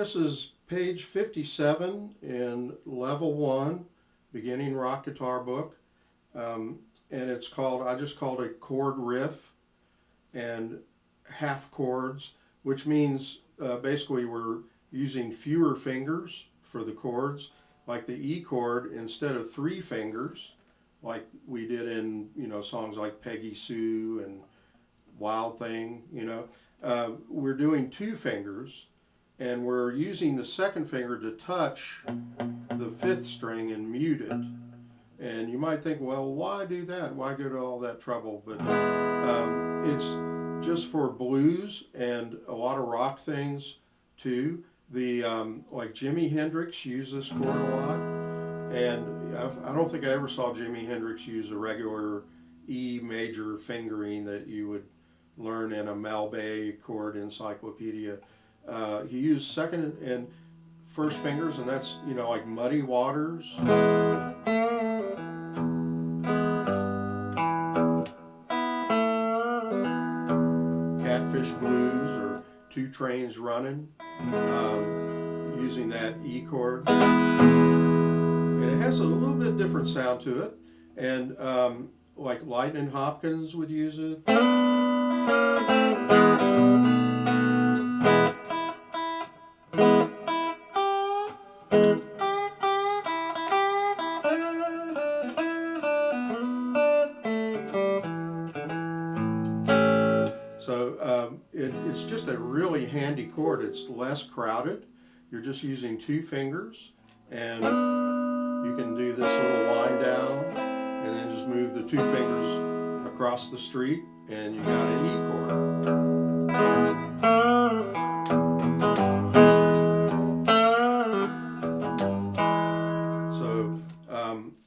this is page 57 in level 1, beginning rock guitar book. And it's called, I just called it Chord Riff and half chords, which means basically we're using fewer fingers for the chords. Like the E chord, instead of 3 fingers, like we did in, songs like Peggy Sue and Wild Thing, we're doing 2 fingers, and we're using the second finger to touch the 5th string and mute it. And you might think, well, why do that? Why go to all that trouble? But it's just for blues and a lot of rock things too. The like Jimi Hendrix used this chord a lot, and I don't think I ever saw Jimi Hendrix use a regular E major fingering that you would learn in a Mel Bay chord encyclopedia. He used second and first fingers, and that's like Muddy Waters. Catfish Blues or Two Trains Running, using that E chord. And it has a little bit different sound to it, and like Lightning Hopkins would use it. So it's just a really handy chord. It's less crowded. You're just using 2 fingers, and you can do this little wind down and then just move the 2 fingers across the street, and you got an E chord. So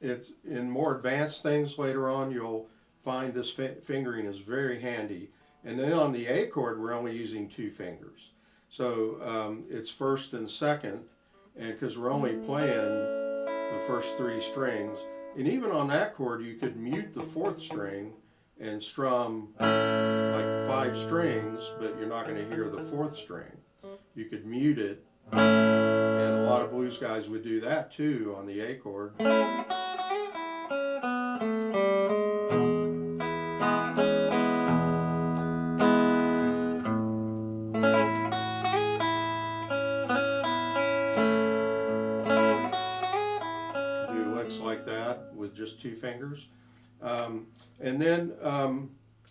it's in more advanced things later on, you'll find this fingering is very handy. And then on the A chord, we're only using 2 fingers. So it's first and second, and because we're only playing the first 3 strings. And even on that chord, you could mute the 4th string and strum like 5 strings, but you're not going to hear the 4th string. You could mute it, and a lot of blues guys would do that too on the A chord. Like that with just 2 fingers. And then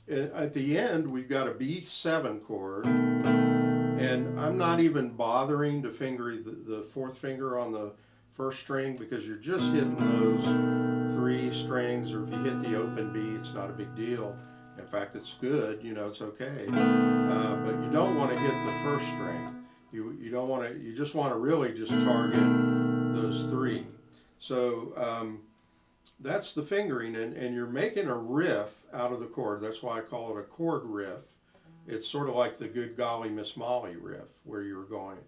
at the end we've got a B7 chord, and I'm not even bothering to finger the 4th finger on the 1st string, because you're just hitting those 3 strings, or if you hit the open B, it's not a big deal. In fact, it's good, it's okay. But you don't want to hit the 1st string. You don't want to. You just want to really just target those 3. So that's the fingering, and you're making a riff out of the chord. That's why I call it a chord riff. It's sort of like the Good Golly Miss Molly riff, where you're going.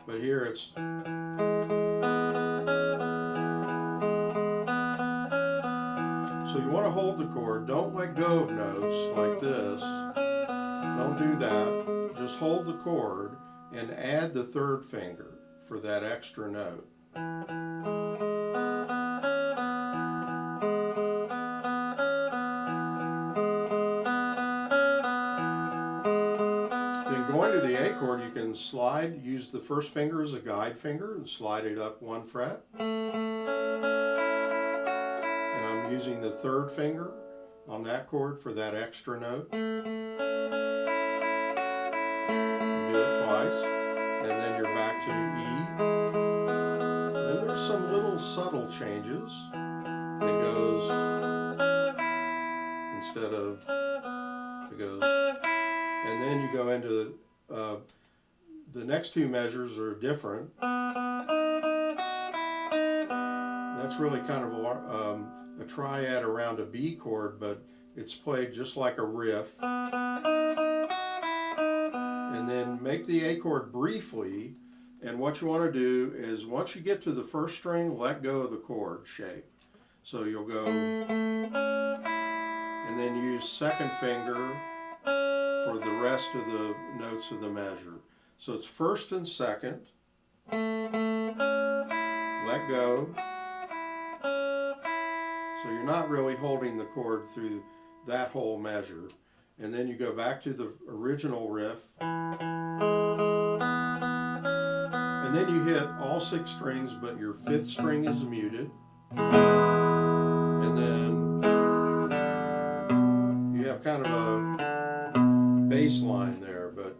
But here it's. So you want to hold the chord. Don't let go of notes like this. Don't do that. Just hold the chord and add the 3rd finger for that extra note. Then going to the A chord, you can use the 1st finger as a guide finger and slide it up 1 fret. And I'm using the 3rd finger on that chord for that extra note. Do it twice, and then you're back to E. Then there's some little subtle changes. It goes, instead of, it goes, and then you go into the next 2 measures are different. That's really kind of a triad around a B chord, but it's played just like a riff. And then make the A chord briefly, and what you want to do is once you get to the 1st string, let go of the chord shape. So you'll go, and then use second finger for the rest of the notes of the measure. So it's first and second, let go. So you're not really holding the chord through that whole measure. And then you go back to the original riff. And then you hit all 6 strings, but your 5th string is muted. And then you have kind of a bass line there, but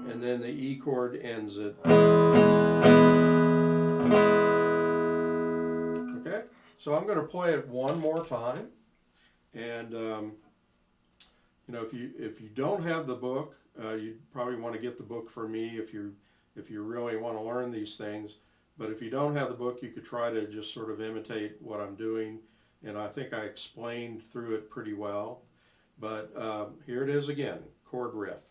and then the E chord ends it. Okay, so I'm going to play it one more time, and you know, if you don't have the book, you probably want to get the book from me if you really want to learn these things. But if you don't have the book, you could try to just sort of imitate what I'm doing, and I think I explained through it pretty well. But here it is again, chord riff.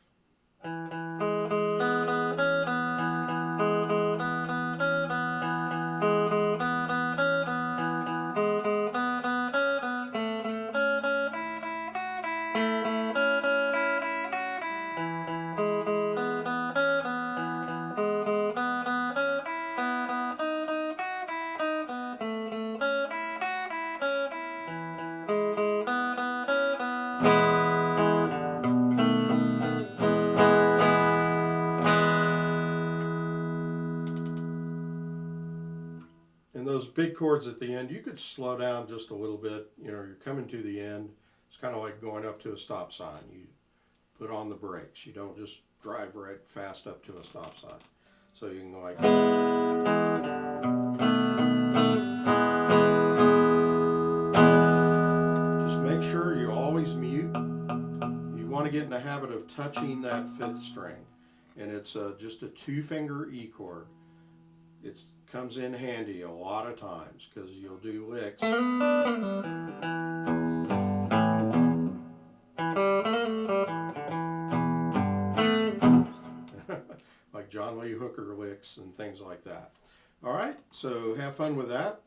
And those big chords at the end, you could slow down just a little bit. You know, you're coming to the end. It's kind of like going up to a stop sign. You put on the brakes. You don't just drive right fast up to a stop sign. So you can go like... Just make sure you always mute. You want to get in the habit of touching that 5th string. And it's just a 2-finger E chord. It comes in handy a lot of times because you'll do licks. Like John Lee Hooker licks and things like that. All right, so have fun with that.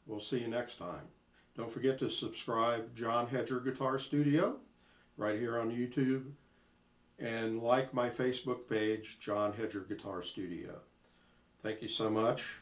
We'll see you next time. Don't forget to subscribe John Hedger Guitar Studio right here on YouTube, and like my Facebook page, John Hedger Guitar Studio. Thank you so much.